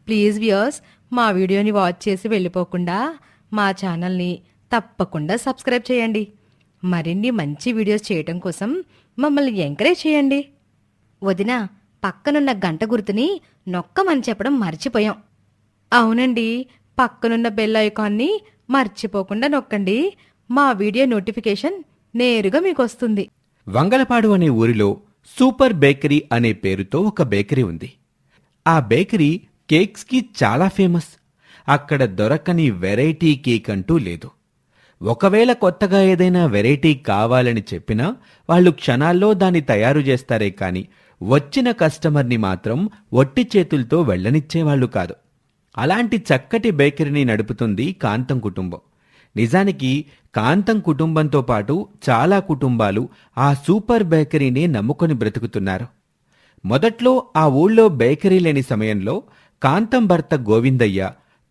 Please viewers, మా వీడియోని watch చేసి వెళ్ళిపోకుండా మా ఛానల్ని తప్పకుండా సబ్స్క్రైబ్ చేయండి. మరిన్ని మంచి వీడియోస్ చేయటం కోసం మమ్మల్ని ఎంకరేజ్ చేయండి. వదిన, పక్కనున్న గంట గుర్తుని నొక్కమని చెప్పడం మర్చిపోయాం. అవునండి, పక్కనున్న బెల్ ఐకాన్ని మర్చిపోకుండా నొక్కండి. మా వీడియో నోటిఫికేషన్ నేరుగా మీకు వస్తుంది. వంగలపాడు అనే ఊరిలో సూపర్ బేకరీ అనే పేరుతో ఒక బేకరీ ఉంది. ఆ బేకరీ కేక్స్కి చాలా ఫేమస్. అక్కడ దొరకని వెరైటీ కేక్ అంటూ లేదు. ఒకవేళ కొత్తగా ఏదైనా వెరైటీ కావాలని చెప్పినా వాళ్ళు క్షణాల్లో దాన్ని తయారు చేస్తారే కాని వచ్చిన కస్టమర్ని మాత్రం ఒట్టి చేతులతో వెళ్ళనిచ్చేవాళ్లు కాదు. అలాంటి చక్కటి బేకరీని నడుపుతుంది కాంతం కుటుంబం. నిజానికి కాంతం కుటుంబంతో పాటు చాలా కుటుంబాలు ఆ సూపర్ బేకరీని నమ్ముకొని బ్రతుకుతున్నారు. మొదట్లో ఆ ఊళ్ళో బేకరీ లేని సమయంలో కాంతం భర్త గోవిందయ్య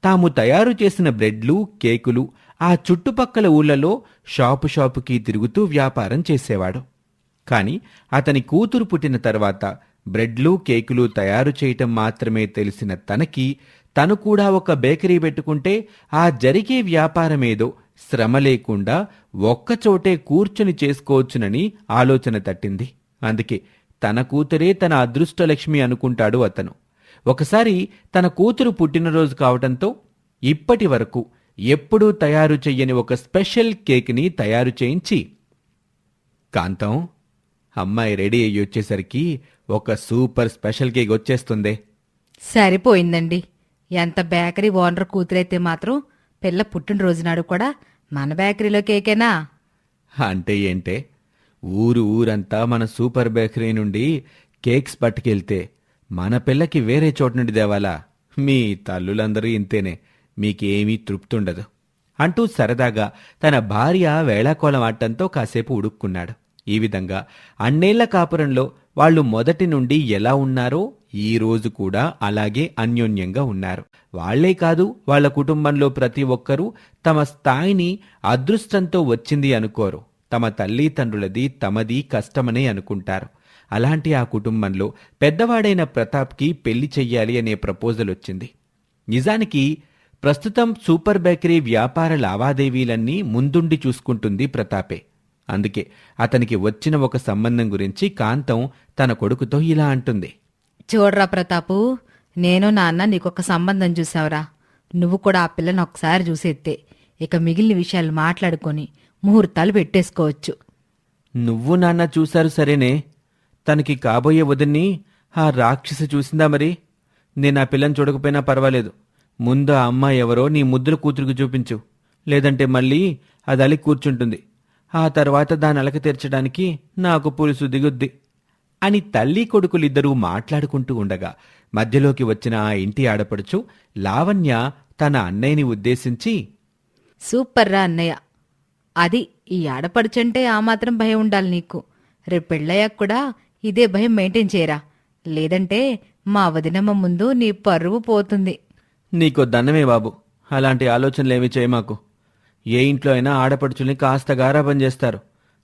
తాము తయారు చేసిన బ్రెడ్లు, కేకులు ఆ చుట్టుపక్కల ఊళ్ళలో షాపుకి తిరుగుతూ వ్యాపారం చేసేవాడు. కాని అతని కూతురు పుట్టిన తర్వాత బ్రెడ్లు, కేకులు తయారు చేయటం మాత్రమే తెలిసిన తనకి తను కూడా ఒక బేకరీ పెట్టుకుంటే ఆ జరిగే వ్యాపారమేదో శ్రమ లేకుండా ఒక్కచోటే కూర్చుని చేసుకోవచ్చునని ఆలోచన తట్టింది. అందుకే తన కూతురే తన అదృష్టలక్ష్మి అనుకుంటాడు అతను. ఒకసారి తన కూతురు పుట్టినరోజు కావటంతో ఇప్పటి వరకు ఎప్పుడూ తయారు చెయ్యని ఒక స్పెషల్ కేక్ని తయారు చేయించి, కాంతం, అమ్మాయి రెడీ అయ్యి వచ్చేసరికి ఒక సూపర్ స్పెషల్ కేక్ వచ్చేస్తుందే. సరిపోయిందండి. ఎంత బేకరీ ఓనర్ కూతురైతే మాత్రం పిల్ల పుట్టినరోజు నాడు కూడా మన బేకరీలో కేకేనా? అంటే ఏంటే, ఊరంతా మన సూపర్ బేకరీ నుండి కేక్స్ పట్టుకెళ్తే మన పిల్లకి వేరే చోటు నుండి దేవాలా? మీ తల్లులందరూ ఇంతేనే, మీకేమీ తృప్తుండదు అంటూ సరదాగా తన భార్య వేళాకోళం ఆడటంతో కాసేపు ఉడుక్కున్నాడు. ఈ విధంగా అన్నేళ్ల కాపురంలో వాళ్ళు మొదటి నుండి ఎలా ఉన్నారో ఈ రోజు కూడా అలాగే అన్యోన్యంగా ఉన్నారు. వాళ్లే కాదు, వాళ్ల కుటుంబంలో ప్రతి ఒక్కరూ తమ స్థాయిని అదృష్టంతో వచ్చింది అనుకోరు. తమ తల్లిదండ్రులది తమది కష్టమనే అనుకుంటారు. అలాంటి ఆ కుటుంబంలో పెద్దవాడైన ప్రతాప్కి పెళ్లి చెయ్యాలి అనే ప్రపోజల్ వచ్చింది. నిజానికి ప్రస్తుతం సూపర్ బేకరీ వ్యాపార లావాదేవీలన్నీ ముందుండి చూసుకుంటుంది ప్రతాపే. అందుకే అతనికి వచ్చిన ఒక సంబంధం గురించి కాంతం తన కొడుకుతో ఇలా అంటుంది. చూడరా ప్రతాపు, నేను నాన్న నీకొక సంబంధం చూసావురా. నువ్వు కూడా ఆ పిల్లని ఒకసారి చూసేస్తే ఇక మిగిలిన విషయాలు మాట్లాడుకొని ముహూర్తాలు పెట్టేసుకోవచ్చు. నువ్వు నాన్న చూశారు సరేనే, తనకి కాబోయే వదిన్ని ఆ రాక్షసి చూసిందా మరి? నేను ఆ పిల్లని చూడకపోయినా పర్వాలేదు. ముందు ఆ అమ్మాయి ఎవరో నీ ముద్దుల కూతురికి చూపించు. లేదంటే మళ్ళీ అది అలిగి కూర్చుంటుంది. ఆ తర్వాత దాని అలక తీర్చడానికి నాకు పులుసు దిగుద్ది అని తల్లి కొడుకులిద్దరూ మాట్లాడుకుంటూ ఉండగా మధ్యలోకి వచ్చిన ఆ ఇంటి ఆడపడుచు లావణ్య తన అన్నయ్యని ఉద్దేశించి, సూపర్రా అన్నయ్య. అది ఈ ఆడపడుచంటే ఆ మాత్రం భయం ఉండాలి నీకు. రేపు పెళ్ళయ్యాక కూడా ఇదే భయం మెయింటైన్ చేయరా. లేదంటే మా వదినమ్మ ముందు నీ పరువు పోతుంది. నీకో దండమే బాబు, అలాంటి ఆలోచనలేమీ చేయమాకు. ఏ ఇంట్లో అయినా ఆడపడుచుల్ని కాస్త గారాబం చేస్తారు.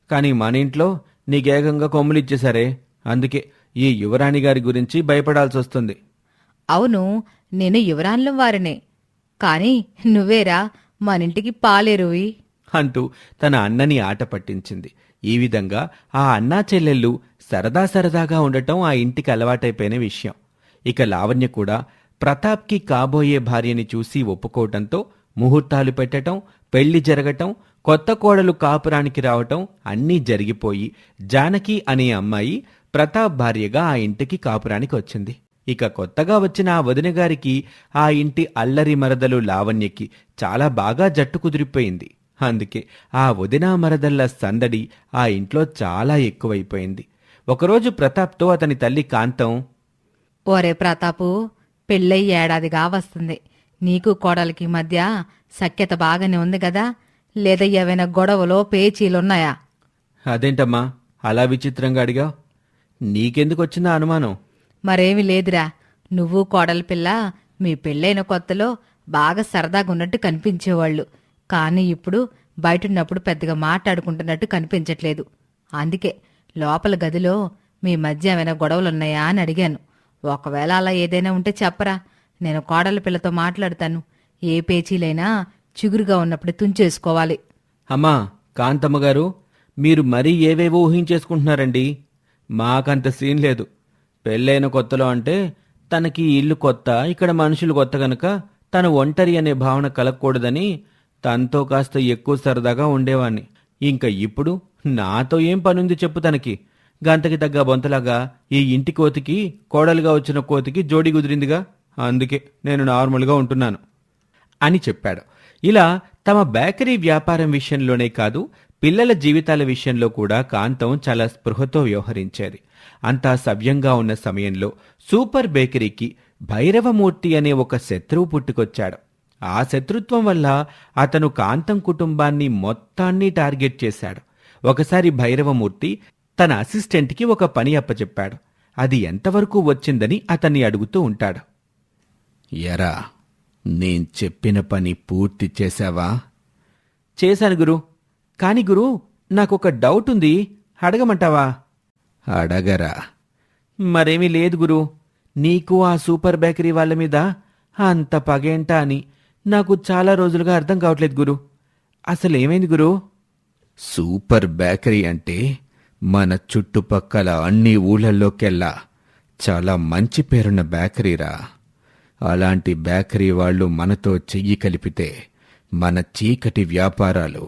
కానీ మన ఇంట్లో నీకేకంగా కొమ్ములిచ్చేశారే. అందుకే ఈ యువరాణి గారి గురించి భయపడాల్సి వస్తుంది. అవును, నేను యువరాన్లం వారినే. కాని నువ్వేరా మనింటికి పాలేరువి అంటూ తన అన్నని ఆట పట్టించింది. ఈ విధంగా ఆ అన్నా చెల్లెళ్ళు సరదాగా ఉండటం ఆ ఇంటికి అలవాటైపోయిన విషయం. ఇక లావణ్య కూడా ప్రతాప్కి కాబోయే భార్యని చూసి ఒప్పుకోవటంతో ముహూర్తాలు పెట్టటం, పెళ్లి జరగటం, కొత్త కోడలు కాపురానికి రావటం అన్నీ జరిగిపోయి జానకి అనే అమ్మాయి ప్రతాప్ భార్యగా ఆ ఇంటికి కాపురానికి వచ్చింది. ఇక కొత్తగా వచ్చిన ఆ వదినగారికి ఆ ఇంటి అల్లరి మరదలు లావణ్యకి చాలా బాగా జట్టు కుదిరిపోయింది. అందుకే ఆ వదినా మరదళ్ల సందడి ఆ ఇంట్లో చాలా ఎక్కువైపోయింది. ఒకరోజు ప్రతాప్తో అతని తల్లి కాంతం, ఓరే ప్రతాపు, పెళ్ళయి ఏడాదిగా వస్తుంది. నీకు కోడలికి మధ్య సఖ్యత బాగానే ఉంది కదా? లేదా ఏవైనా గొడవలో పేచీలున్నాయా? అదేంటమ్మా అలా విచిత్రంగా అడిగా? నీకెందుకొచ్చిందా అనుమానం? మరేమీ లేదురా. నువ్వు కోడలి పిల్ల మీ పెళ్ళైన కొత్తలో బాగా సరదాగున్నట్టు కనిపించేవాళ్ళు. కానీ ఇప్పుడు బయటున్నప్పుడు పెద్దగా మాట్లాడుకుంటున్నట్టు కనిపించట్లేదు. అందుకే లోపల గదిలో మీ మధ్య ఏమైనా గొడవలున్నాయా అని అడిగాను. ఒకవేళ అలా ఏదైనా ఉంటే చెప్పరా, నేను కోడల పిల్లతో మాట్లాడతాను. ఏ పేచీలైనా చిగురుగా ఉన్నప్పుడు తుంచేసుకోవాలి. అమ్మా కాంతమ్మ గారు, మీరు మరీ ఏవేవో ఊహించేసుకుంటున్నారండి. మాకంత సీన్ లేదు. పెళ్ళైన కొత్తలో అంటే తనకి ఈ ఇల్లు కొత్త, ఇక్కడ మనుషులు కొత్త గనక తను ఒంటరి అనే భావన కలగకూడదని తనతో కాస్త ఎక్కువ సరదాగా ఉండేవాణ్ణి. ఇంకా ఇప్పుడు నాతో ఏం పనుంది చెప్పు తనకి? గంతకి తగ్గ బొంతలాగా ఈ ఇంటి కోతికి, కోడలుగా వచ్చిన కోతికి జోడి కుదిరిందిగా, అందుకే నేను నార్మల్గా ఉంటున్నాను అని చెప్పాడు. ఇలా తమ బేకరీ వ్యాపారం విషయంలోనే కాదు, పిల్లల జీవితాల విషయంలో కూడా కాంతం చాలా స్పృహతో వ్యవహరించేది. అంతా సవ్యంగా ఉన్న సమయంలో సూపర్ బేకరీకి భైరవమూర్తి అనే ఒక శత్రువు పుట్టుకొచ్చాడు. ఆ శత్రుత్వం వల్ల అతను కాంతం కుటుంబాన్ని మొత్తాన్ని టార్గెట్ చేశాడు. ఒకసారి భైరవమూర్తి తన అసిస్టెంట్కి ఒక పని అప్పచెప్పాడు. అది ఎంతవరకు వచ్చిందని అతన్ని అడుగుతూ ఉంటాడు. ఎరా, నేను చెప్పిన పని పూర్తి చేశావా? చేశాను గురు. కాని గురు, నాకొక డౌట్ ఉంది, అడగమంటావా? అడగరా. మరేమీ లేదు గురు. నీకు ఆ సూపర్ బేకరీ వాళ్ళ మీద అంత పగేంటా అని నాకు చాలా రోజులుగా అర్థం కావట్లేదు గురు. అసలేమైంది గురు? సూపర్ బేకరీ అంటే మన చుట్టుపక్కల అన్ని ఊళ్ళల్లోకెల్లా చాలా మంచి పేరున్న బేకరీరా. అలాంటి బేకరీ వాళ్ళు మనతో చెయ్యి కలిపితే మన చీకటి వ్యాపారాలు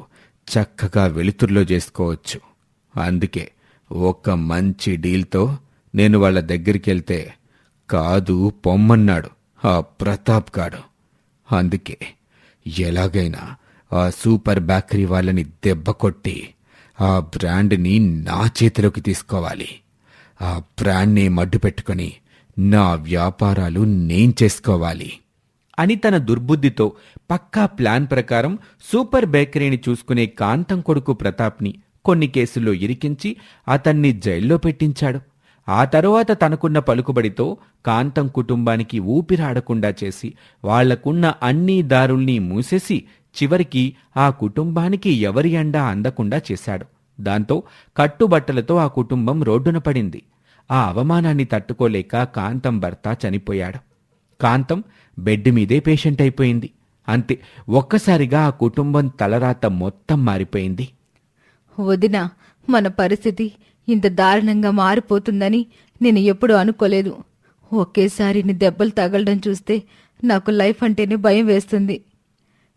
చక్కగా వెలుతుర్లో చేసుకోవచ్చు. అందుకే ఒక మంచి డీల్తో నేను వాళ్ళ దగ్గరికెళ్తే కాదు పొమ్మన్నాడు ఆ ప్రతాప్ గాడు. అందుకే ఎలాగైనా ఆ సూపర్ బేకరీ వాళ్ళని దెబ్బ కొట్టి ఆ బ్రాండ్ని నా చేతిలోకి తీసుకోవాలి. ఆ బ్రాండ్ని మడ్డు పెట్టుకుని నా వ్యాపారాలు నేను చేసుకోవాలి అని తన దుర్బుద్ధితో పక్కా ప్లాన్ ప్రకారం సూపర్ బేకరీని చూసుకునే కాంతం కొడుకు ప్రతాప్ని కొన్ని కేసుల్లో ఇరికించి అతన్ని జైల్లో పెట్టించాడు. ఆ తరువాత తనకున్న పలుకుబడితో కాంతం కుటుంబానికి ఊపిరాడకుండా చేసి వాళ్లకున్న అన్ని దారుల్ని మూసేసి చివరికి ఆ కుటుంబానికి ఎవరి అండా అందకుండా చేశాడు. దాంతో కట్టుబట్టలతో ఆ కుటుంబం రోడ్డున పడింది. ఆ అవమానాన్ని తట్టుకోలేక కాంతం భర్త చనిపోయాడు. కాంతం బెడ్ మీదే పేషెంట్ అయిపోయింది. అంతే, ఒక్కసారిగా ఆ కుటుంబం తలరాత మొత్తం మారిపోయింది. వదినా, మన పరిస్థితి ఇంత దారుణంగా మారిపోతుందని నేను ఎప్పుడూ అనుకోలేదు. ఒకేసారి నీ దెబ్బలు తగలడం చూస్తే నాకు లైఫ్ అంటేనే భయం వేస్తుంది.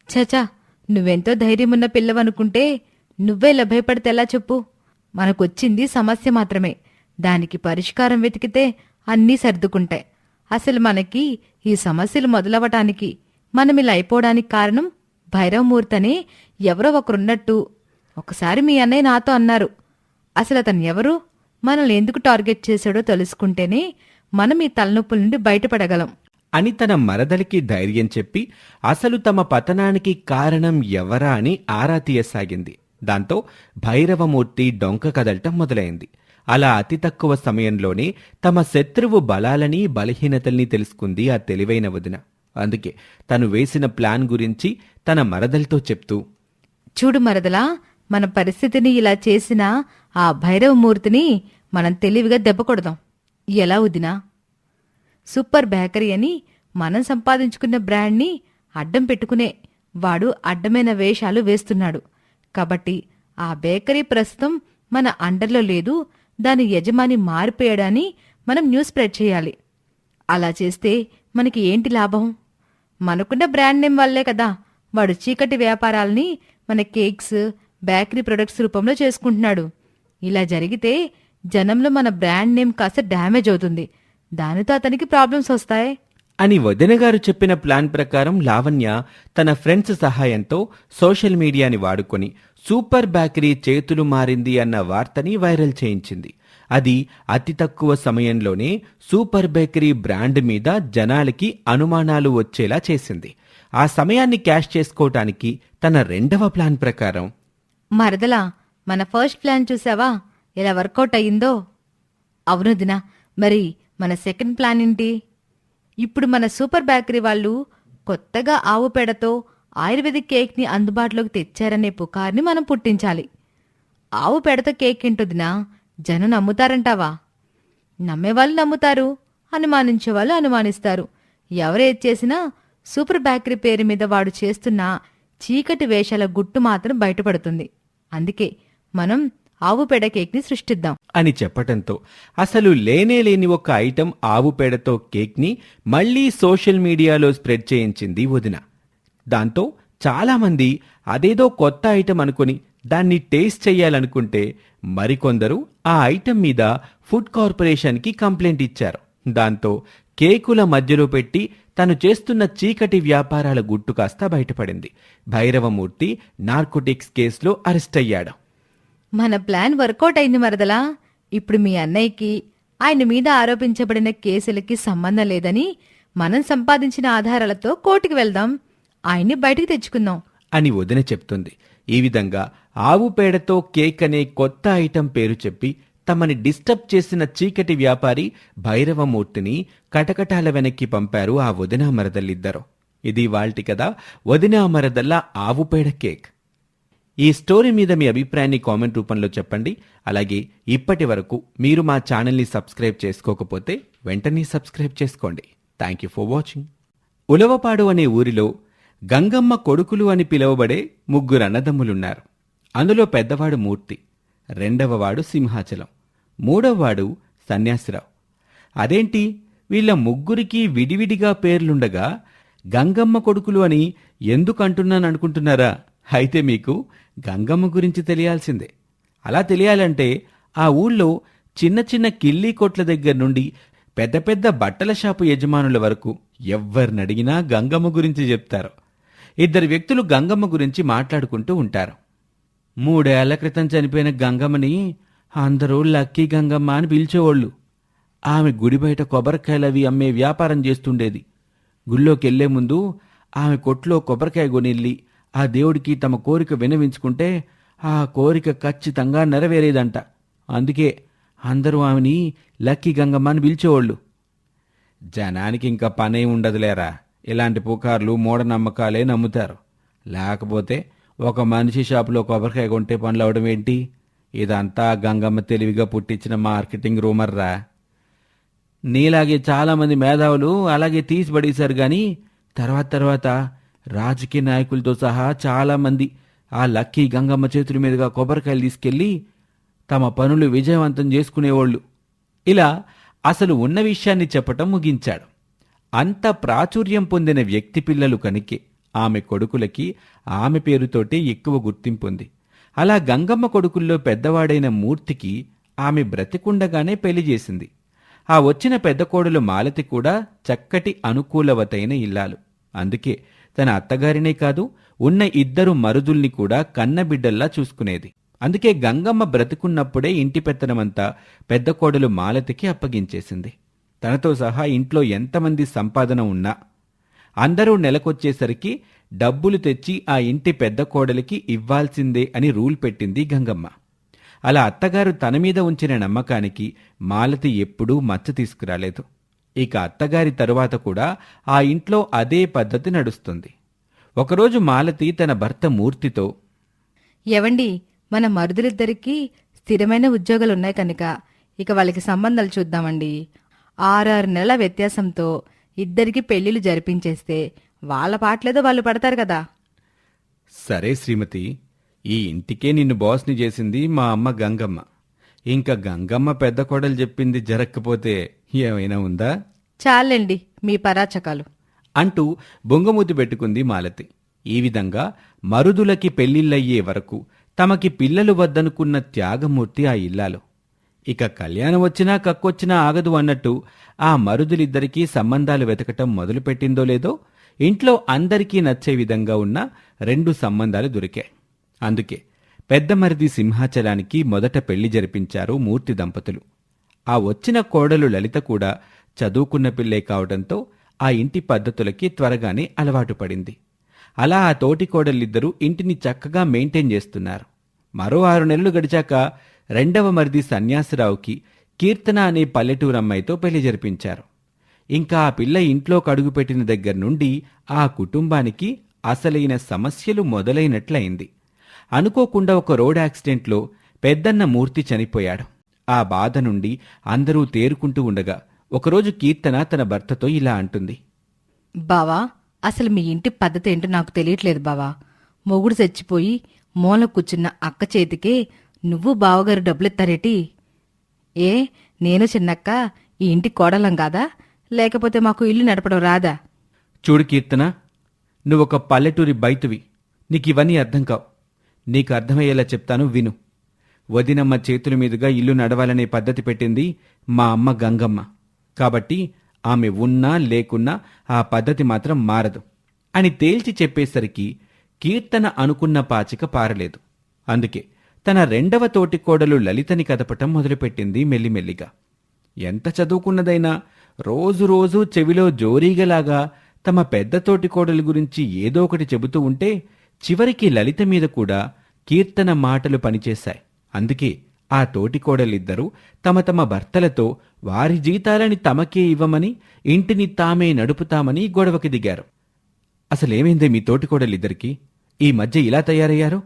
చచా, నువ్వెంతో ధైర్యమున్న పిల్లవనుకుంటే నువ్వే ఇలా భయపడితే ఎలా చెప్పు? మనకొచ్చింది సమస్య మాత్రమే. దానికి పరిష్కారం వెతికితే అన్నీ సర్దుకుంటాయి. అసలు మనకి ఈ సమస్యలు మొదలవటానికి, మనం ఇలా అయిపోవడానికి కారణం భైరవమూర్తనే ఎవరో ఒకరున్నట్టు ఒకసారి మీ అన్నయ్య నాతో అన్నారు. అసలు అతను ఎవరు, మనల్ని ఎందుకు టార్గెట్ చేశాడో తెలుసుకుంటేనే మనం ఈ తలనొప్పుల నుండి బయటపడగలం అని తన మరదలికి ధైర్యం చెప్పి అసలు తమ పతనానికి కారణం ఎవరా అని ఆరా తీయసాగింది. దాంతో భైరవమూర్తి డొంక కదలటం మొదలైంది. అలా అతి తక్కువ సమయంలోనే తమ శత్రువు బలాలని బలహీనతల్ని తెలుసుకుంది ఆ తెలివైన వదిన. అందుకే తను వేసిన ప్లాన్ గురించి తన మరదలతో చెప్తూ, చూడు మరదలా, మన పరిస్థితిని ఇలా చేసిన ఆ భైరవమూర్తిని మనం తెలివిగా దెబ్బ కొడదాం. ఎలా వదినా? సూపర్ బేకరీ అని మనం సంపాదించుకున్న బ్రాండ్ని అడ్డం పెట్టుకునే వాడు అడ్డమైన వేషాలు వేస్తున్నాడు. కాబట్టి ఆ బేకరీ ప్రస్తుతం మన అండర్లో లేదు, దాని యజమాని మారిపోయాడని మనం న్యూస్ స్ప్రెడ్ చేయాలి. అలా చేస్తే మనకి ఏంటి లాభం? మనకున్న బ్రాండ్ నేమ్ వల్లే కదా వాడు చీకటి వ్యాపారాల్ని మన కేక్స్, బేకరీ ప్రొడక్ట్స్ రూపంలో చేసుకుంటున్నాడు. ఇలా జరిగితే జనంలో మన బ్రాండ్ నేమ్ కాస్త డ్యామేజ్ అవుతుంది. దానితో అతనికి ప్రాబ్లమ్స్ వస్తాయి అని వదినగారు చెప్పిన ప్లాన్ ప్రకారం లావణ్య తన ఫ్రెండ్స్ సహాయంతో సోషల్ మీడియాని వాడుకొని సూపర్ బేకరీ చేతులు మారింది అన్న వార్తని వైరల్ చేయించింది. అది అతి తక్కువ సమయంలోనే సూపర్ బేకరీ బ్రాండ్ మీద జనాలకి అనుమానాలు వచ్చేలా చేసింది. ఆ సమయాన్ని క్యాష్ చేసుకోవటానికి తన రెండవ ప్లాన్ ప్రకారం, మరదలా, మన ఫస్ట్ ప్లాన్ చూసావా ఎలా వర్కౌట్ అయ్యిందో? అవును దినా, మరి మన సెకండ్ ప్లాన్ ఏంటి? ఇప్పుడు మన సూపర్ బేకరీ వాళ్ళు కొత్తగా ఆవు పేడతో ఆయుర్వేదిక్ కేక్ని అందుబాటులోకి తెచ్చారనే పుకార్ని మనం పుట్టించాలి. ఆవు పేడతో కేక్ ఏంటొదినా? జనం నమ్ముతారంటావా? నమ్మేవాళ్ళు నమ్ముతారు, అనుమానించేవాళ్ళు అనుమానిస్తారు. ఎవరేది చేసినా సూపర్ బేకరీ పేరు మీద వాడు చేస్తున్న చీకటి వేషాల గుట్టు మాత్రం బయటపడుతుంది. అందుకే మనం ఆవు పేడ కేక్ని సృష్టిద్దాం అని చెప్పటంతో అసలు లేని ఒక ఐటెం ఆవు పేడతో కేక్ని మళ్లీ సోషల్ మీడియాలో స్ప్రెడ్ చేయించింది వదిన. దాంతో చాలామంది అదేదో కొత్త ఐటెం అనుకుని దాన్ని టేస్ట్ చెయ్యాలనుకుంటే మరికొందరు ఆ ఐటెం మీద ఫుడ్ కార్పొరేషన్కి కంప్లైంట్ ఇచ్చారు. దాంతో కేకుల మధ్యలో పెట్టి తను చేస్తున్న చీకటి వ్యాపారాల గుట్టు కాస్త బయటపడింది. భైరవమూర్తి నార్కోటిక్స్ కేసులో అరెస్ట్ అయ్యాడు. మన ప్లాన్ వర్కౌట్ అయింది మరదలా. ఇప్పుడు మీ అన్నయ్యకి ఆయన మీద ఆరోపించబడిన కేసులకి సంబంధం లేదని మనం సంపాదించిన ఆధారాలతో కోర్టుకు వెళ్దాం, ఆయన్ని బయటికి తెచ్చుకుందాం అని వదిన చెప్తుంది. ఈ విధంగా ఆవు పేడతో కేక్ అనే కొత్త ఐటెం పేరు చెప్పి తమని డిస్టర్బ్ చేసిన చీకటి వ్యాపారి భైరవమూర్తిని కటకటాల వెనక్కి పంపారు ఆ వదిన మరదలిద్దరు. ఇది వాల్టి కదా, వదిన మరదల్ల ఆవు పేడ కేక్. ఈ స్టోరీ మీద మీ అభిప్రాయాన్ని కామెంట్ రూపంలో చెప్పండి. అలాగే ఇప్పటి వరకు మీరు మా ఛానల్ని సబ్స్క్రైబ్ చేసుకోకపోతే వెంటనే సబ్స్క్రైబ్ చేసుకోండి. Thank you for watching. Ulavapadu అనే ఊరిలో గంగమ్మ కొడుకులు అని పిలువబడే 3 అన్నదమ్ములున్నారు. అందులో పెద్దవాడు మూర్తి, రెండవవాడు సింహాచలం, మూడవవాడు సన్యాసిరావు. అదేంటి వీళ్ళ ముగ్గురికి విడివిడిగా పేర్లుండగా గంగమ్మ కొడుకులు అని ఎందుకు అంటున్నాననుకుంటున్నారా? అయితే మీకు గంగమ్మ గురించి తెలియాల్సిందే. అలా తెలియాలంటే ఆ ఊళ్ళో చిన్న చిన్న కిల్లీ కొట్ల దగ్గర నుండి పెద్ద పెద్ద బట్టల షాపు యజమానుల వరకు ఎవ్వరినడిగినా గంగమ్మ గురించి చెప్తారు. 2 వ్యక్తులు గంగమ్మ గురించి మాట్లాడుకుంటూ ఉంటారు. 3 ఏళ్ల క్రితం చనిపోయిన గంగమ్మని అందరూ లక్కీ గంగమ్మ అని పిలిచేవాళ్ళు. ఆమె గుడి బయట కొబ్బరికాయలవి అమ్మే వ్యాపారం చేస్తుండేది. గుళ్ళోకెళ్లే ముందు ఆమె కొట్లో కొబ్బరికాయ కొనిల్లి ఆ దేవుడికి తమ కోరిక వినవించుకుంటే ఆ కోరిక ఖచ్చితంగా నెరవేరేదంట. అందుకే అందరూ ఆమెని లక్కీ గంగమ్మ అని పిలిచేవాళ్ళు. జనానికి ఇంకా పనే ఉండదులేరా, ఇలాంటి పుకార్లు మూఢనమ్మకాలే నమ్ముతారు. లేకపోతే ఒక మనిషి షాపులో కొబ్బరికాయ కొంటే పనులు అవడం ఏంటి? ఇదంతా గంగమ్మ తెలివిగా పుట్టించిన మార్కెటింగ్ రూమర్రా. నీలాగే చాలామంది మేధావులు అలాగే తీసిపడేశారు. కానీ తర్వాత రాజకీయ నాయకులతో సహా చాలామంది ఆ లక్కీ గంగమ్మ చేతుల మీదుగా కొబ్బరికాయలు తీసుకెళ్లి తమ పనులు విజయవంతం చేసుకునేవాళ్ళు. ఇలా అసలు ఉన్న విషయాన్ని చెప్పటం ముగించాడు. అంత ప్రాచుర్యం పొందిన వ్యక్తి పిల్లలు కనుకే ఆమె కొడుకులకి ఆమె పేరుతోటే ఎక్కువ గుర్తింపుంది. అలా గంగమ్మ కొడుకుల్లో పెద్దవాడైన మూర్తికి ఆమె బ్రతికుండగానే పెళ్లి చేసింది. ఆ వచ్చిన పెద్ద కోడలు మాలతి కూడా చక్కటి అనుకూలవతైన ఇల్లాలు. అందుకే తన అత్తగారినే కాదు, ఉన్న 2 మరుదుల్ని కూడా కన్నబిడ్డల్లా చూసుకునేది. అందుకే గంగమ్మ బ్రతికున్నప్పుడే ఇంటి పెత్తనమంతా పెద్ద కోడలు మాలతికి అప్పగించేసింది. తనతో సహా ఇంట్లో ఎంతమంది సంపాదన ఉన్నా అందరూ నెలకొచ్చేసరికి డబ్బులు తెచ్చి ఆ ఇంటి పెద్ద కోడలికి ఇవ్వాల్సిందే అని రూల్ పెట్టింది గంగమ్మ. అలా అత్తగారు తన మీద ఉంచిన నమ్మకానికి మాలతి ఎప్పుడూ మచ్చ తీసుకురాలేదు. ఇక అత్తగారి తరువాత కూడా ఆ ఇంట్లో అదే పద్ధతి నడుస్తుంది. ఒకరోజు మాలతి తన భర్త మూర్తితో, ఎవండి, మన మరుదులిద్దరికీ స్థిరమైన ఉద్యోగాలున్నాయి కనుక ఇక వాళ్ళకి సంబంధాలు చూద్దామండి. 6 నెలల వ్యత్యాసంతో ఇద్దరికి పెళ్లిళ్ళు జరిపించేస్తే వాళ్ళ పాటలేదో వాళ్ళు పడతారు కదా. సరే శ్రీమతి, ఈ ఇంటికే నిన్ను బాస్ని చేసింది మా అమ్మ గంగమ్మ. ఇంకా గంగమ్మ పెద్ద కోడలు చెప్పింది జరగకపోతే ఏమైనా ఉందా? చాలండి మీ పరాచకాలు అంటూ బొంగమూతి పెట్టుకుంది మాలతి. ఈ విధంగా మరుదులకి పెళ్లిళ్ళయ్యే వరకు తమకి పిల్లలు వద్దనుకున్న త్యాగమూర్తి ఆ ఇల్లాలు. ఇక కళ్యాణం వచ్చినా కక్కొచ్చినా ఆగదు అన్నట్టు ఆ మరుదులిద్దరికీ సంబంధాలు వెతకటం మొదలుపెట్టిందో లేదో ఇంట్లో అందరికీ నచ్చే విధంగా ఉన్న 2 సంబంధాలు దొరికాయి. అందుకే పెద్ద మరిది సింహాచలానికి మొదట పెళ్లి జరిపించారు మూర్తి దంపతులు. ఆ వచ్చిన కోడలు లలిత కూడా చదువుకున్న పిల్లే కావడంతో ఆ ఇంటి పద్ధతులకి త్వరగానే అలవాటు పడింది. అలా ఆ తోటి కోడలిద్దరూ ఇంటిని చక్కగా మెయింటైన్ చేస్తున్నారు. మరో 6 నెలలు గడిచాక రెండవ మరిది సన్యాసిరావుకి కీర్తన అనే పల్లెటూరమ్మాయితో పెళ్లి జరిపించారు. ఇంకా ఆ పిల్ల ఇంట్లో కడుగుపెట్టిన దగ్గర నుండి ఆ కుటుంబానికి అసలైన సమస్యలు మొదలైనట్లయింది. అనుకోకుండా ఒక రోడ్ యాక్సిడెంట్లో పెద్దన్న మూర్తి చనిపోయాడు. ఆ బాధ నుండి అందరూ తేరుకుంటూ ఉండగా ఒకరోజు కీర్తన తన భర్తతో ఇలా అంటుంది, బావా, అసలు మీ ఇంటి పద్ధతి ఏంటో నాకు తెలియట్లేదు బావా. మొగుడు చచ్చిపోయి మూల కూర్చున్న అక్క చేతికే నువ్వు బావగారు డబ్బులిస్తారేటి? ఏ, నేను చిన్నక్క ఈ ఇంటి కోడలం కాదా? లేకపోతే మాకు ఇల్లు నడపడం రాదా? చూడు కీర్తన, నువ్వొక పల్లెటూరి బైతువి. నీకివన్నీ అర్థం కావు. నీకు అర్థమయ్యేలా చెప్తాను, విను. వదినమ్మ చేతుల మీదుగా ఇల్లు నడవాలనే పద్ధతి పెట్టింది మా అమ్మ గంగమ్మ. కాబట్టి ఆమె ఉన్నా లేకున్నా ఆ పద్ధతి మాత్రం మారదు అని తేల్చి చెప్పేసరికి కీర్తన అనుకున్న పాచిక పారలేదు. అందుకే తన రెండవ తోటికోడలు లలితని కదపటం మొదలుపెట్టింది మెల్లిమెల్లిగా. ఎంత చదువుకున్నదైనా రోజు చెవిలో జోరీగలాగా తమ పెద్ద తోటికోడలి గురించి ఏదో ఒకటి చెబుతూ ఉంటే చివరికి లలిత మీద కూడా కీర్తన మాటలు పనిచేశాయి. అందుకే ఆ తోటికోడలిద్దరూ తమ తమ భర్తలతో వారి జీతాలని తమకే ఇవ్వమని, ఇంటిని తామే నడుపుతామని గొడవకి దిగారు. అసలేమైందే మీ తోటికోడలిద్దరికీ? ఈ మధ్య ఇలా తయారయ్యారు?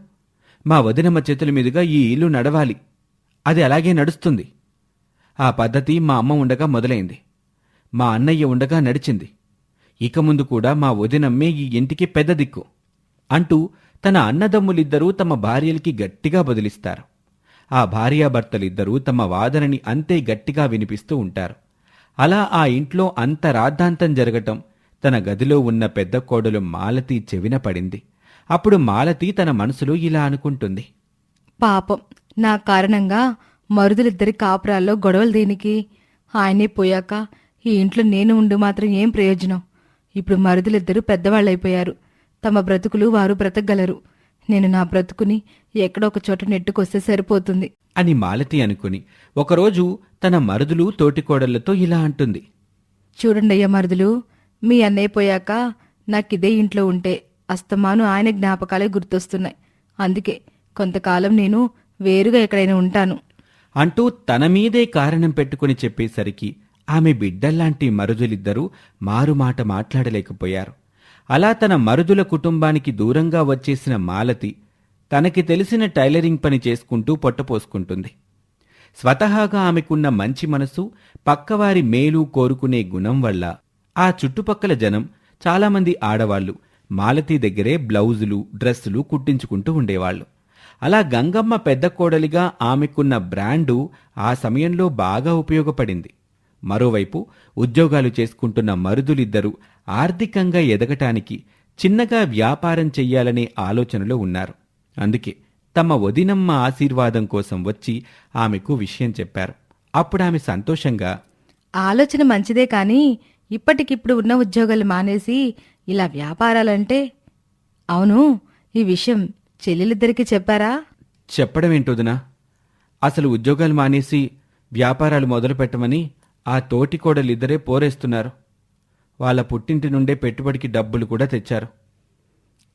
మా వదినమ్మ చేతుల మీదుగా ఈ ఇల్లు నడవాలి, అది అలాగే నడుస్తుంది. ఆ పద్ధతి మా అమ్మ ఉండగా మొదలైంది, మా అన్నయ్య ఉండగా నడిచింది. ఇక ముందు కూడా మా వదినమ్మే ఈ ఇంటికి పెద్ద దిక్కు అంటూ తన అన్నదమ్ములిద్దరూ తమ భార్యలకి గట్టిగా బదిలిస్తారు. ఆ భార్యాభర్తలిద్దరూ తమ వాదనని అంతే గట్టిగా వినిపిస్తూ ఉంటారు. అలా ఆ ఇంట్లో అంత రాద్ధాంతం జరగటం తన గదిలో ఉన్న పెద్ద కోడలు మాలతి చెవిన పడింది. అప్పుడు మాలతి తన మనసులో ఇలా అనుకుంటుంది. పాపం, నా కారణంగా మరుదులిద్దరి కాపురాల్లో గొడవలు దేనికి? ఆయనే పోయాక ఈ ఇంట్లో నేను ఉండి మాత్రం ఏం ప్రయోజనం? ఇప్పుడు మరుదులిద్దరూ పెద్దవాళ్ళైపోయారు. తమ బ్రతుకులు వారు బ్రతకగలరు. నేను నా బ్రతుకుని ఎక్కడో ఒక చోట నెట్టుకొస్తే సరిపోతుంది అని మాలతి అనుకుని ఒకరోజు తన మరుదులు తోటికోడళ్లతో ఇలా అంటుంది. చూడండయ్యా మరుదులు, మీ అన్నయ్య పోయాక నాకిదే ఇంట్లో ఉంటే అస్తమాను ఆయన జ్ఞాపకాలే గుర్తొస్తున్నాయి. అందుకే కొంతకాలం నేను వేరుగా ఎక్కడైనా ఉంటాను అంటూ తన మీదే కారణం పెట్టుకుని చెప్పేసరికి ఆమె బిడ్డల్లాంటి మరుదులిద్దరూ మారుమాట మాట్లాడలేకపోయారు. అలా తన మరుదుల కుటుంబానికి దూరంగా వచ్చేసిన మాలతి తనకి తెలిసిన టైలరింగ్ పని చేసుకుంటూ పొట్టపోసుకుంటుంది. స్వతహాగా ఆమెకున్న మంచి మనసు, పక్కవారి మేలు కోరుకునే గుణం వల్ల ఆ చుట్టుపక్కల జనం, చాలామంది ఆడవాళ్లు మాలతి దగ్గరే బ్లౌజులు, డ్రెస్సులు కుట్టించుకుంటూ ఉండేవాళ్లు. అలా గంగమ్మ పెద్ద కోడలిగా ఆమెకున్న బ్రాండు ఆ సమయంలో బాగా ఉపయోగపడింది. మరోవైపు ఉద్యోగాలు చేసుకుంటున్న మరుదులిద్దరూ ఆర్థికంగా ఎదగటానికి చిన్నగా వ్యాపారం చెయ్యాలనే ఆలోచనలో ఉన్నారు. అందుకే తమ వదినమ్మ ఆశీర్వాదం కోసం వచ్చి ఆమెకు విషయం చెప్పారు. అప్పుడామె సంతోషంగా, ఆలోచన మంచిదే కానీ ఇప్పటికిప్పుడు ఉన్న ఉద్యోగాలు మానేసి ఇలా వ్యాపారాలంటే? అవును, ఈ విషయం చెల్లెలిద్దరికీ చెప్పారా? చెప్పడమేంటోదినా? అసలు ఉద్యోగాలు మానేసి వ్యాపారాలు మొదలు పెట్టమని ఆ తోటికోడలిద్దరే పోరేస్తున్నారు. వాళ్ళ పుట్టింటి నుండే పెట్టుబడికి డబ్బులు కూడా తెచ్చారు.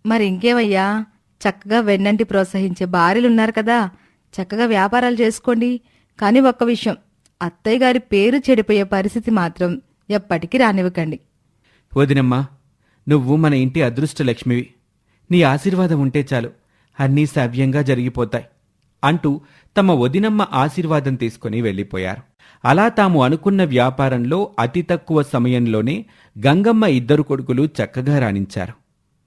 మరి ఇంకేమయ్యా, చక్కగా వెన్నంటి ప్రోత్సహించే భార్యలున్నారు కదా, చక్కగా వ్యాపారాలు చేసుకోండి. కానీ ఒక్క విషయం, అత్తయ్య గారి పేరు చెడిపోయే పరిస్థితి మాత్రం ఎప్పటికీ రానివ్వకండి. వదినమ్మా, నువ్వు మన ఇంటి అదృష్ట లక్ష్మివి. నీ ఆశీర్వాదం ఉంటే చాలు, అన్నీ సవ్యంగా జరిగిపోతాయి అంటూ తమ వదినమ్మ ఆశీర్వాదం తీసుకుని వెళ్ళిపోయారు. అలా తాము అనుకున్న వ్యాపారంలో అతి తక్కువ సమయంలోనే గంగమ్మ ఇద్దరు కొడుకులు చక్కగా రాణించారు.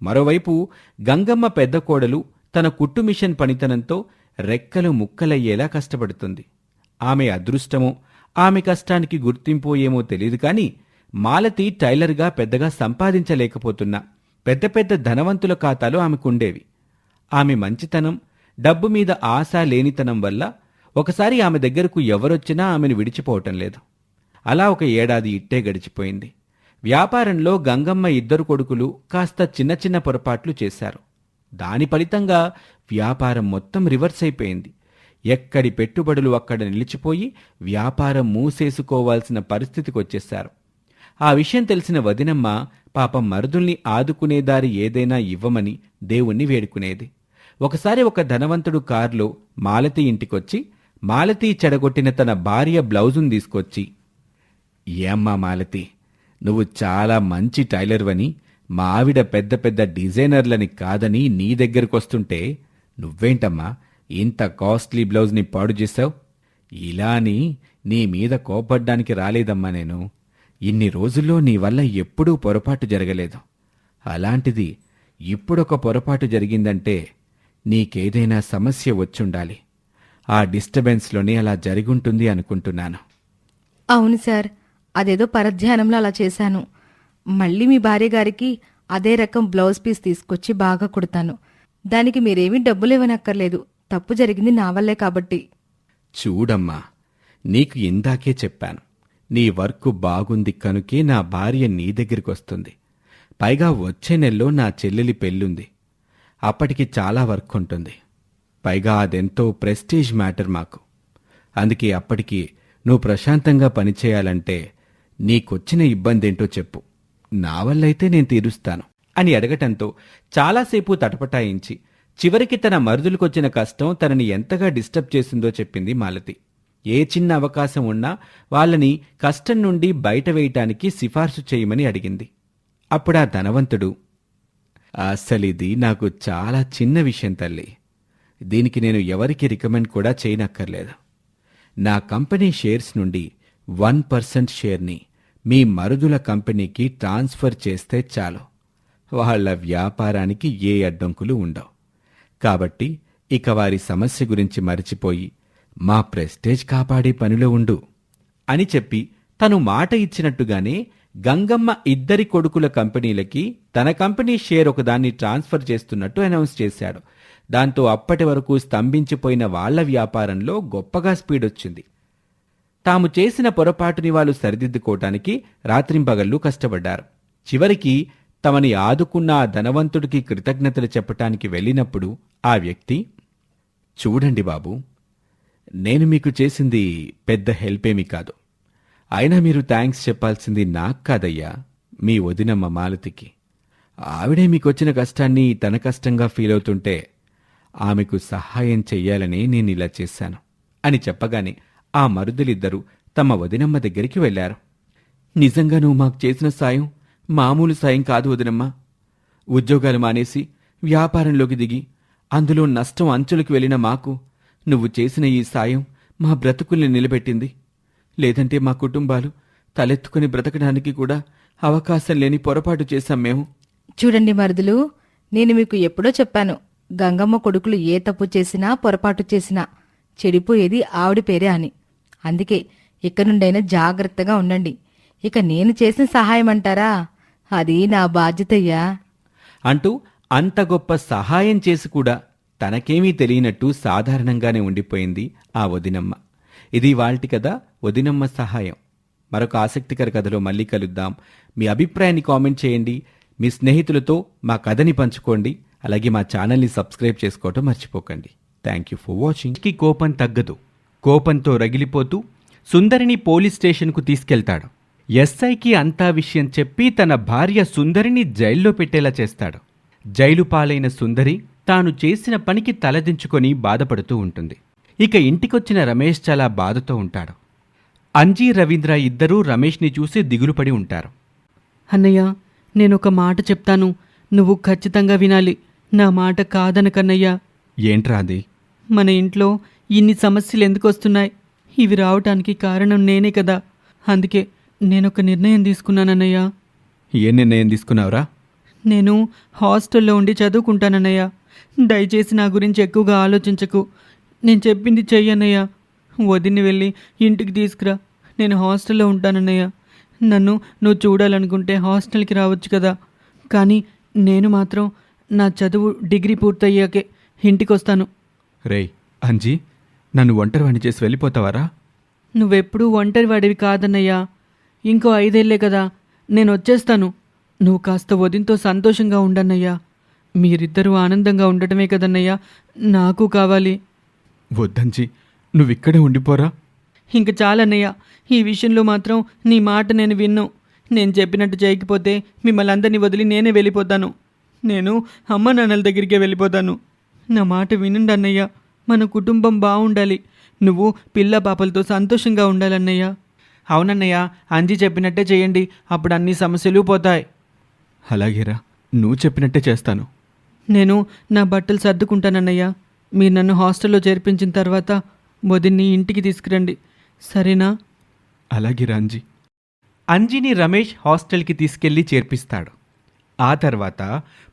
మరోవైపు గంగమ్మ పెద్ద కోడలు తన కుట్టు మిషన్ పనితనంతో రెక్కలు ముక్కలయ్యేలా కష్టపడుతుంది. ఆమె అదృష్టమో ఆమె కష్టానికి గుర్తింపో ఏమో తెలియదు కానీ మాలతి టైలర్గా పెద్దగా సంపాదించలేకపోతున్నా పెద్ద పెద్ద ధనవంతుల ఖాతాలు ఆమెకుండేవి. ఆమె మంచితనం, డబ్బు మీద ఆశ లేనితనం వల్ల ఒకసారి ఆమె దగ్గరకు ఎవరొచ్చినా ఆమెను విడిచిపోవటం లేదు. అలా ఒక ఏడాది ఇట్టే గడిచిపోయింది. వ్యాపారంలో గంగమ్మ ఇద్దరు కొడుకులు కాస్త చిన్న చిన్న పొరపాట్లు చేశారు. దాని ఫలితంగా వ్యాపారం మొత్తం రివర్స్ అయిపోయింది. ఎక్కడి పెట్టుబడులు అక్కడ నిలిచిపోయి వ్యాపారం మూసేసుకోవాల్సిన పరిస్థితికొచ్చేశారు. ఆ విషయం తెలిసిన వదినమ్మ పాపం మరుదుల్ని ఆదుకునే దారి ఏదైనా ఇవ్వమని దేవుణ్ణి వేడుకునేది. ఒకసారి ఒక ధనవంతుడు కారులో మాలతి ఇంటికొచ్చి మాలతి చెడగొట్టిన తన భార్య బ్లౌజును తీసుకొచ్చి, ఏమ్మా మాలతి, నువ్వు చాలా మంచి టైలర్వని, మా ఆవిడ పెద్ద పెద్ద డిజైనర్లని కాదని నీ దగ్గరకొస్తుంటే నువ్వేంటమ్మా ఇంత కాస్ట్లీ బ్లౌజ్ని పాడు చేశావు? ఇలా అని నీ మీద కోపడ్డానికి రాలేదమ్మా నేను. ఇన్ని రోజుల్లో నీ వల్ల ఎప్పుడూ పొరపాటు జరగలేదు. అలాంటిది ఇప్పుడొక పొరపాటు జరిగిందంటే నీకేదైనా సమస్య వచ్చుండాలి. ఆ డిస్టర్బెన్స్లోనే అలా జరిగుంటుంది అనుకుంటున్నాను. అవును సార్, అదేదో పరధ్యానంలో అలా చేశాను. మళ్ళీ మీ భార్య గారికి అదే రకం బ్లౌజ్ పీస్ తీసుకొచ్చి బాగా కుడతాను. దానికి మీరేమీ డబ్బులివ్వనక్కర్లేదు. తప్పు జరిగింది నా వల్లే కాబట్టి. చూడమ్మా, నీకు ఇందాకే చెప్పాను, నీ వర్క్ బాగుంది కనుకే నా భార్య నీ దగ్గరికొస్తుంది. పైగా వచ్చే నెలలో నా చెల్లెలి పెళ్ళుంది. అప్పటికి చాలా వర్క్ ఉంటుంది. పైగా అదెంతో ప్రెస్టీజ్ మ్యాటర్ మాకు. అందుకే అప్పటికి నువ్వు ప్రశాంతంగా పనిచేయాలంటే నీకొచ్చిన ఇబ్బందేంటో చెప్పు. నా వల్లైతే నేను తీరుస్తాను అని అడగటంతో చాలాసేపు తటపటాయించి చివరికి తన మరుదులకొచ్చిన కష్టం తనని ఎంతగా డిస్టర్బ్ చేసిందో చెప్పింది మాలతి. ఏ చిన్న అవకాశం ఉన్నా వాళ్ళని కష్టం నుండి బయట వేయటానికి సిఫార్సు చేయమని అడిగింది. అప్పుడా ధనవంతుడు, అసలిది నాకు చాలా చిన్న విషయం తల్లి. దీనికి నేను ఎవరికి రికమెండ్ కూడా చేయనక్కర్లేదు. నా కంపెనీ షేర్స్ నుండి 1% షేర్ని మీ మరుదుల కంపెనీకి ట్రాన్స్ఫర్ చేస్తే చాలు. వాళ్ళ వ్యాపారానికి ఏ అడ్డంకులు ఉండవు. కాబట్టి ఇక వారి సమస్య గురించి మరిచిపోయి మా ప్రెస్టేజ్ కాపాడే పనిలో ఉండు అని చెప్పి తను మాట ఇచ్చినట్టుగానే గంగమ్మ ఇద్దరి కొడుకుల కంపెనీలకి తన కంపెనీ షేర్ ఒకదాన్ని ట్రాన్స్ఫర్ చేస్తున్నట్టు అనౌన్స్ చేశాడు. దాంతో అప్పటి వరకు స్తంభించిపోయిన వాళ్ల వ్యాపారంలో గొప్పగా స్పీడొచ్చింది. తాము చేసిన పొరపాటుని వాళ్ళు సరిదిద్దుకోవటానికి రాత్రింపగళ్ళు కష్టపడ్డారు. చివరికి తమని ఆదుకున్న ఆ ధనవంతుడికి కృతజ్ఞతలు చెప్పటానికి వెళ్ళినప్పుడు ఆ వ్యక్తి, చూడండి బాబూ, నేను మీకు చేసింది పెద్ద హెల్పేమీ కాదు. అయినా మీరు థ్యాంక్స్ చెప్పాల్సింది నాకు కాదయ్యా, మీ వదినమ్మ మాలతికి. ఆవిడే మీకొచ్చిన కష్టాన్ని తన కష్టంగా ఫీల్ అవుతుంటే ఆమెకు సహాయం చెయ్యాలని నేనిలా చేశాను అని చెప్పగానే ఆ మరుదులిద్దరూ తమ వదినమ్మ దగ్గరికి వెళ్లారు. నిజంగా నువ్వు మాకు చేసిన సాయం మామూలు సాయం కాదు వదినమ్మ. ఉద్యోగాలు మానేసి వ్యాపారంలోకి దిగి అందులో నష్టం అంచులకు వెళ్లిన మాకు నువ్వు చేసిన ఈ సాయం మా బ్రతుకుల్ని నిలబెట్టింది. లేదంటే మా కుటుంబాలు తలెత్తుకుని బ్రతకడానికి కూడా అవకాశం లేని పొరపాటు చేశాం మేము. చూడండి మరుదులు, నేను మీకు ఎప్పుడో చెప్పాను, గంగమ్మ కొడుకులు ఏ తప్పు చేసినా పొరపాటు చేసినా చెడిపోయేది ఆవిడ పేరే అని. అందుకే ఇక నుండైనా జాగ్రత్తగా ఉండండి. ఇక నేను చేసిన సహాయం అంటారా, అది నా బాధ్యతయ్యా అంటూ అంత గొప్ప సహాయం చేసి కూడా తనకేమీ తెలియనట్టు సాధారణంగానే ఉండిపోయింది ఆ వదినమ్మ. ఇది ఇవాల్టి కథ, వదినమ్మ సహాయం. మరొక ఆసక్తికర కథలో మళ్ళీ కలుద్దాం. మీ అభిప్రాయాన్ని కామెంట్ చేయండి. మీ స్నేహితులతో మా కథని పంచుకోండి. అలాగే మా ఛానల్ని సబ్స్క్రైబ్ చేసుకోవటం మర్చిపోకండి. Thank you for watching. కోపం తగ్గదు. కోపంతో రగిలిపోతూ సుందరిని పోలీస్ స్టేషన్కు తీసుకెళ్తాడు. ఎస్ఐకి అంతా విషయం చెప్పి తన భార్య సుందరిని జైల్లో పెట్టేలా చేస్తాడు. జైలు పాలైన సుందరి తాను చేసిన పనికి తలదించుకొని బాధపడుతూ ఉంటుంది. ఇక ఇంటికొచ్చిన రమేష్ చాలా బాధతో ఉంటాడు. అంజీ, రవీంద్ర ఇద్దరూ రమేష్ని చూసి దిగులుపడి ఉంటారు. అన్నయ్య, నేనొక మాట చెప్తాను, నువ్వు ఖచ్చితంగా వినాలి. నా మాట కాదనకన్నయ్యా. ఏంట్రా అది? మన ఇంట్లో ఇన్ని సమస్యలు ఎందుకు వస్తున్నాయి? ఇవి రావటానికి కారణం నేనే కదా. అందుకే నేనొక నిర్ణయం తీసుకున్నానన్నయ్యా. ఏ నిర్ణయం తీసుకున్నావురా? నేను హాస్టల్లో ఉండి చదువుకుంటానన్నయ్య. దయచేసి నా గురించి ఎక్కువగా ఆలోచించకు. నేను చెప్పింది చెయ్యన్నయ్యా. వదిన్ని వెళ్ళి ఇంటికి తీసుకురా. నేను హాస్టల్లో ఉంటానన్నయ్య. నన్ను నువ్వు చూడాలనుకుంటే హాస్టల్కి రావచ్చు కదా. కానీ నేను మాత్రం నా చదువు డిగ్రీ పూర్తయ్యాకే ఇంటికి వస్తాను. రేయ్ అంజీ, నన్ను ఒంటరివాణ్ణి చేసి వెళ్ళిపోతావారా? నువ్వెప్పుడూ ఒంటరి వాడివి కాదన్నయ్యా. ఇంకో 5 ఏళ్లే కదా, నేను వచ్చేస్తాను. నువ్వు కాస్త వదినతో సంతోషంగా ఉండన్నయ్యా. మీరిద్దరూ ఆనందంగా ఉండటమే కదన్నయ్యా నాకు కావాలి. వద్దంజీ, నువ్విక్కడే ఉండిపోరా. ఇంక చాలన్నయ్యా, ఈ విషయంలో మాత్రం నీ మాట నేను విన్ను. నేను చెప్పినట్టు చేయకపోతే మిమ్మల్ని అందరినీ వదిలి నేనే వెళ్ళిపోతాను. నేను అమ్మ నాన్నల దగ్గరికే వెళ్ళిపోతాను. నా మాట వినండి అన్నయ్య. మన కుటుంబం బాగుండాలి. నువ్వు పిల్ల పాపలతో సంతోషంగా ఉండాలన్నయ్య. అవునన్నయ్య, అంజీ చెప్పినట్టే చేయండి. అప్పుడు అన్ని సమస్యలు పోతాయి. అలాగేరా, నువ్వు చెప్పినట్టే చేస్తాను. నేను నా బట్టలు సర్దుకుంటానన్నయ్య. మీరు నన్ను హాస్టల్లో చేర్పించిన తర్వాత వదిన్ని ఇంటికి తీసుకురండి, సరేనా? అలాగే రాంజీ. అంజిని రమేష్ హాస్టల్కి తీసుకెళ్లి చేర్పిస్తాడు. ఆ తర్వాత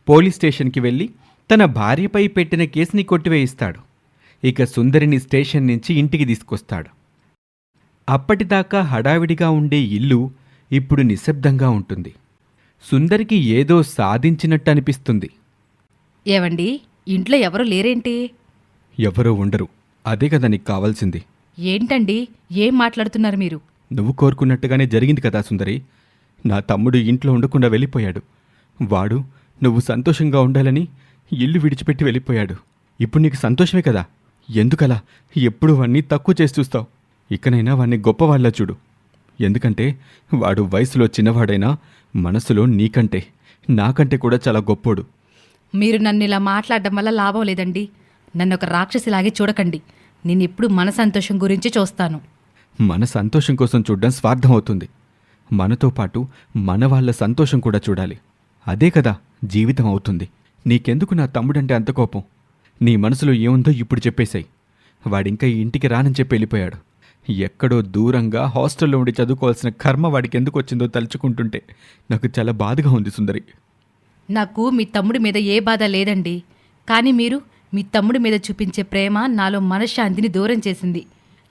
పోలీస్ స్టేషన్కి వెళ్ళి తన భార్యపై పెట్టిన కేసుని కొట్టివేయిస్తాడు. ఇక సుందరిని స్టేషన్ నుంచి ఇంటికి తీసుకొస్తాడు. అప్పటిదాకా హడావిడిగా ఉండే ఇల్లు ఇప్పుడు నిశ్శబ్దంగా ఉంటుంది. సుందరికి ఏదో సాధించినట్టు అనిపిస్తుంది. ఏవండి, ఇంట్లో ఎవరు లేరేంటి? ఎవరో ఉండరు, అదే కదా నీకు కావాల్సింది. ఏంటండి, ఏం మాట్లాడుతున్నారు మీరు? నువ్వు కోరుకున్నట్టుగానే జరిగింది కదా సుందరి. నా తమ్ముడు ఇంట్లో ఉండకుండా వెళ్ళిపోయాడు. వాడు నువ్వు సంతోషంగా ఉండాలని ఇల్లు విడిచిపెట్టి వెళ్ళిపోయాడు. ఇప్పుడు నీకు సంతోషమే కదా? ఎందుకలా ఎప్పుడు వాణ్ణి తక్కువ చేసి చూస్తావు? ఇకనైనా వాణ్ణి గొప్పవాళ్ళ చూడు. ఎందుకంటే వాడు వయసులో చిన్నవాడైనా మనసులో నీకంటే నాకంటే కూడా చాలా గొప్పోడు. మీరు నన్ను ఇలా మాట్లాడడం వల్ల లాభం లేదండి. నన్ను ఒక రాక్షసిలాగే చూడకండి. నేను ఎప్పుడు మన సంతోషం గురించి చూస్తాను. మన సంతోషం కోసం చూడడం స్వార్థం అవుతుంది. మనతో పాటు మన వాళ్ళ సంతోషం కూడా చూడాలి. అదే కదా జీవితం అవుతుంది. నీకెందుకు నా తమ్ముడంటే అంత కోపం? నీ మనసులో ఏముందో ఇప్పుడు చెప్పేశాయి. వాడింకా ఈ ఇంటికి రానని చెప్పి వెళ్ళిపోయాడు. ఎక్కడో దూరంగా హాస్టల్లో ఉండి చదువుకోవాల్సిన కర్మ వాడికి ఎందుకు వచ్చిందో తలుచుకుంటుంటే నాకు చాలా బాధగా ఉంది సుందరి. నాకు మీ తమ్ముడి మీద ఏ బాధ లేదండి. కానీ మీరు మీ తమ్ముడి మీద చూపించే ప్రేమ నాలో మనశ్శాంతిని దూరం చేసింది.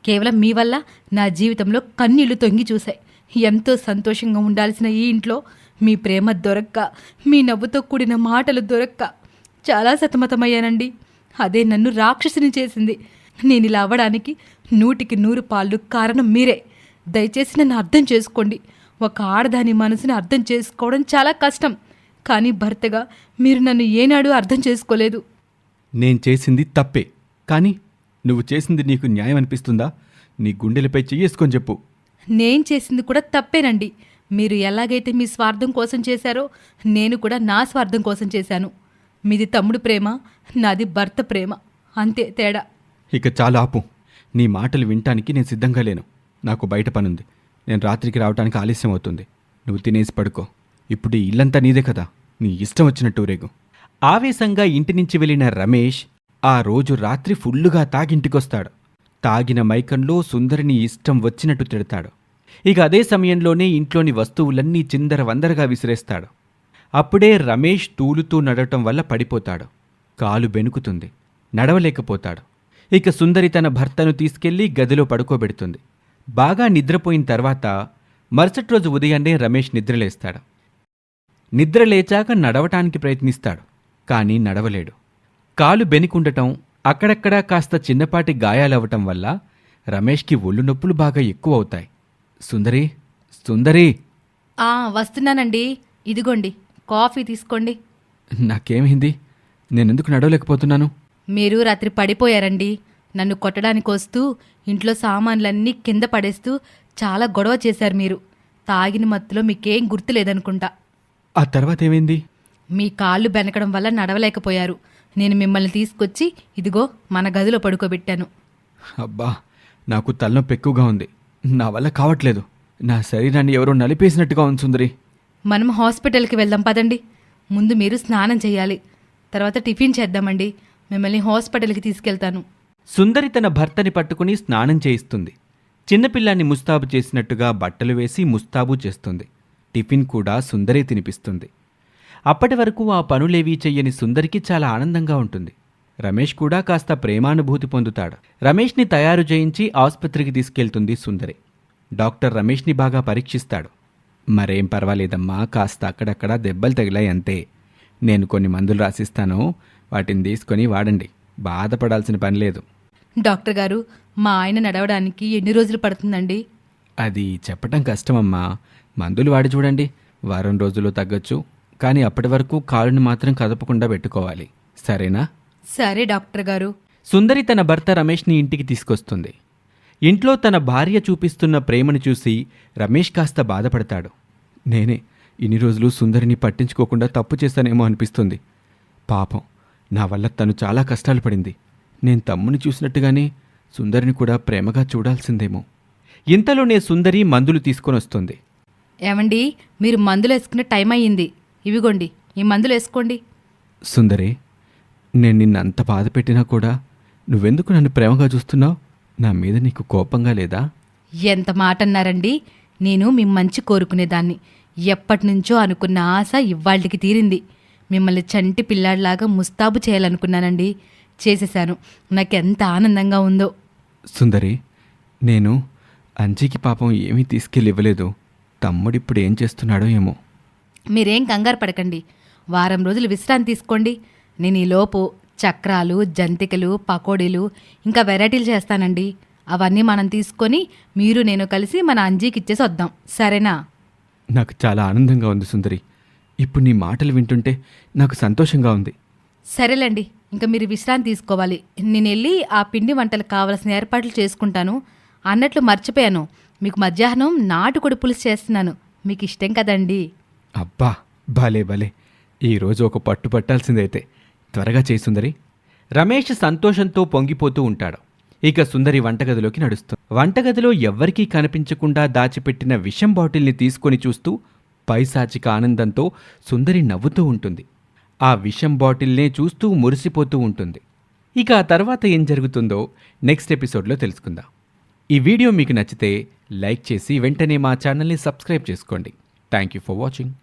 కేవలం మీ వల్ల నా జీవితంలో కన్నీళ్లు తొంగి చూశాయి. ఎంతో సంతోషంగా ఉండాల్సిన ఈ ఇంట్లో మీ ప్రేమ దొరక్క, మీ నవ్వుతో కూడిన మాటలు దొరక్క చాలా సతమతమయ్యానండి. అదే నన్ను రాక్షసిని చేసింది. నేను ఇలా అవ్వడానికి 100% పాళ్ళు కారణం మీరే. దయచేసి నన్ను అర్థం చేసుకోండి. ఒక ఆడదాని మనసుని అర్థం చేసుకోవడం చాలా కష్టం. కానీ భర్తగా మీరు నన్ను ఏనాడు అర్థం చేసుకోలేదు. నేను చేసింది తప్పే, కానీ నువ్వు చేసింది నీకు న్యాయం అనిపిస్తుందా? నీ గుండెలపై చెయ్యేసుకొని చెప్పు. నేను చేసింది కూడా తప్పేనండి. మీరు ఎలాగైతే మీ స్వార్థం కోసం చేశారో నేను కూడా నా స్వార్థం కోసం చేశాను. మీది తమ్ముడు ప్రేమ, నాది భర్త ప్రేమ, అంతే తేడా. ఇక చాలా ఆపు. నీ మాటలు వినటానికి నేను సిద్ధంగా లేను. నాకు బయట పనుంది. నేను రాత్రికి రావడానికి ఆలస్యం అవుతుంది. నువ్వు తినేసి పడుకో. ఇప్పుడు ఈ ఇల్లంతా నీదే కదా, నీ ఇష్టం వచ్చినట్టు రేగు. ఆవేశంగా ఇంటి నుంచి వెళ్ళిన రమేష్ ఆ రోజు రాత్రి ఫుల్లుగా తాగింటికొస్తాడు. తాగిన మైకంలో సుందరిని ఇష్టం వచ్చినట్టు తిడతాడు. ఇక అదే సమయంలోనే ఇంట్లోని వస్తువులన్నీ చిందరవందరగా విసిరేస్తాడు. అప్పుడే రమేష్ తూలుతూ నడవటం వల్ల పడిపోతాడు. కాలు బెనుకుతుంది, నడవలేకపోతాడు. ఇక సుందరి తన భర్తను తీసుకెళ్లి గదిలో పడుకోబెడుతుంది. బాగా నిద్రపోయిన తర్వాత మరుసటి రోజు ఉదయాన్నే రమేష్ నిద్రలేస్తాడు. నిద్రలేచాక నడవటానికి ప్రయత్నిస్తాడు, కానీ నడవలేడు. కాలు బెనికుండటం, అక్కడక్కడా కాస్త చిన్నపాటి గాయాలవ్వటం వల్ల రమేష్కి ఒళ్ళు నొప్పులు బాగా ఎక్కువ అవుతాయి. సుందరి, సుందరి! వస్తున్నానండి. ఇదిగోండి, కాఫీ తీసుకోండి. నాకేమైంది? నేనెందుకు నడవలేకపోతున్నాను? మీరు రాత్రి పడిపోయారండి. నన్ను కొట్టడానికి వస్తూ ఇంట్లో సామాన్లన్నీ కింద పడేస్తూ చాలా గొడవ చేశారు మీరు. తాగిన మత్తులో మీకేం గుర్తులేదనుకుంటా. ఆ తర్వాత ఏమైంది? మీ కాళ్ళు బెనకడం వల్ల నడవలేకపోయారు. నేను మిమ్మల్ని తీసుకొచ్చి ఇదిగో మన గదిలో పడుకోబెట్టాను. అబ్బా, నాకు తలనొప్పి ఎక్కువగా ఉంది. నా వల్ల కావట్లేదు. నా శరీరాన్ని ఎవరో నలిపేసినట్టుగా ఉంది సుందరి. మనం హాస్పిటల్కి వెళ్దాం పదండి. ముందు మీరు స్నానం చేయాలి, తర్వాత టిఫిన్ చేద్దామండి. మిమ్మల్ని హాస్పిటల్కి తీసుకెళ్తాను. సుందరి తన భర్తని పట్టుకుని స్నానం చేయిస్తుంది. చిన్నపిల్లాన్ని ముస్తాబు చేసినట్టుగా బట్టలు వేసి ముస్తాబు చేస్తుంది. టిఫిన్ కూడా సుందరే తినిపిస్తుంది. అప్పటి వరకు ఆ పనులేవీ చెయ్యని సుందరికి చాలా ఆనందంగా ఉంటుంది. రమేష్ కూడా కాస్త ప్రేమానుభూతి పొందుతాడు. రమేష్ని తయారు చేయించి ఆసుపత్రికి తీసుకెళ్తుంది సుందరి. డాక్టర్ రమేష్ని బాగా పరీక్షిస్తాడు. మరేం పర్వాలేదమ్మా, కాస్త అక్కడక్కడ దెబ్బలు తగిలాయి అంతే. నేను కొన్ని మందులు రాసిస్తాను, వాటిని తీసుకొని వాడండి. బాధపడాల్సిన పని లేదు. డాక్టర్ గారు, మా ఆయన నడవడానికి ఎన్ని రోజులు పడుతుందండి? అది చెప్పటం కష్టమమ్మా. మందులు వాడి చూడండి, వారం రోజుల్లో తగ్గొచ్చు. కానీ అప్పటి వరకు కాలుని మాత్రం కదపకుండా పెట్టుకోవాలి, సరేనా? సరే డాక్టర్ గారు. సుందరి తన భర్త రమేష్ని ఇంటికి తీసుకొస్తుంది. ఇంట్లో తన భార్య చూపిస్తున్న ప్రేమను చూసి రమేష్ కాస్త బాధపడతాడు. నేనే ఇన్ని రోజులు సుందరిని పట్టించుకోకుండా తప్పు చేశానేమో అనిపిస్తుంది. పాపం, నా వల్ల తను చాలా కష్టాలు పడింది. నేను తమ్ముని చూసినట్టుగానే సుందరిని కూడా ప్రేమగా చూడాల్సిందేమో. ఇంతలోనే సుందరి మందులు తీసుకొని వస్తుంది. ఏమండి, మీరు మందులు వేసుకునే టైం అయ్యింది. ఇవిగోండి, ఈ మందులు వేసుకోండి. సుందరి, నేను నిన్నంత బాధ పెట్టినా కూడా నువ్వెందుకు నన్ను ప్రేమగా చూస్తున్నావు? నా మీద నీకు కోపంగా లేదా? ఎంత మాట అన్నారండి. నేను మీ మంచి కోరుకునేదాన్ని. ఎప్పటినుంచో అనుకున్న ఆశ ఇవాళ్ళకి తీరింది. మిమ్మల్ని చంటి పిల్లాడిలాగా ముస్తాబు చేయాలనుకున్నానండి. చేసేశాను. నాకెంత ఆనందంగా ఉందో. సుందరి, నేను అంజీకి పాపం ఏమీ తీసుకెళ్ళి ఇవ్వలేదు. తమ్ముడిప్పుడు ఏం చేస్తున్నాడో ఏమో. మీరేం కంగారు పడకండి. వారం రోజులు విశ్రాంతి తీసుకోండి. నేను ఈలోపు చక్రాలు, జంతికలు, పకోడీలు ఇంకా వెరైటీలు చేస్తానండి. అవన్నీ మనం తీసుకొని మీరు నేను కలిసి మన అంజీకి ఇచ్చేసి వద్దాం. సరేనా? నాకు చాలా ఆనందంగా ఉంది సుందరి. ఇప్పుడు నీ మాటలు వింటుంటే నాకు సంతోషంగా ఉంది. సరేలేండి, ఇంకా మీరు విశ్రాంతి తీసుకోవాలి. నేను వెళ్ళి ఆ పిండి వంటలకు కావలసిన ఏర్పాట్లు చేసుకుంటాను. అన్నట్లు మర్చిపోయాను, మీకు మధ్యాహ్నం నాటుకోడి పులుసు చేస్తున్నాను. మీకు ఇష్టం కదండి. అబ్బా, భలే భలే. ఈరోజు ఒక పట్టు పట్టాల్సిందైతే. త్వరగా చేయి సుందరి. రమేష్ సంతోషంతో పొంగిపోతూ ఉంటాడు. ఇక సుందరి వంటగదిలోకి నడుస్తుంది. వంటగదిలో ఎవ్వరికీ కనిపించకుండా దాచిపెట్టిన విషం బాటిల్ని తీసుకొని చూస్తూ పైశాచిక ఆనందంతో సుందరి నవ్వుతూ ఉంటుంది. ఆ విషం బాటిల్నే చూస్తూ మురిసిపోతూ ఉంటుంది. ఇక ఆ తర్వాత ఏం జరుగుతుందో నెక్స్ట్ ఎపిసోడ్లో తెలుసుకుందాం. ఈ వీడియో మీకు నచ్చితే లైక్ చేసి వెంటనే మా ఛానల్ని సబ్స్క్రైబ్ చేసుకోండి. Thank you for watching.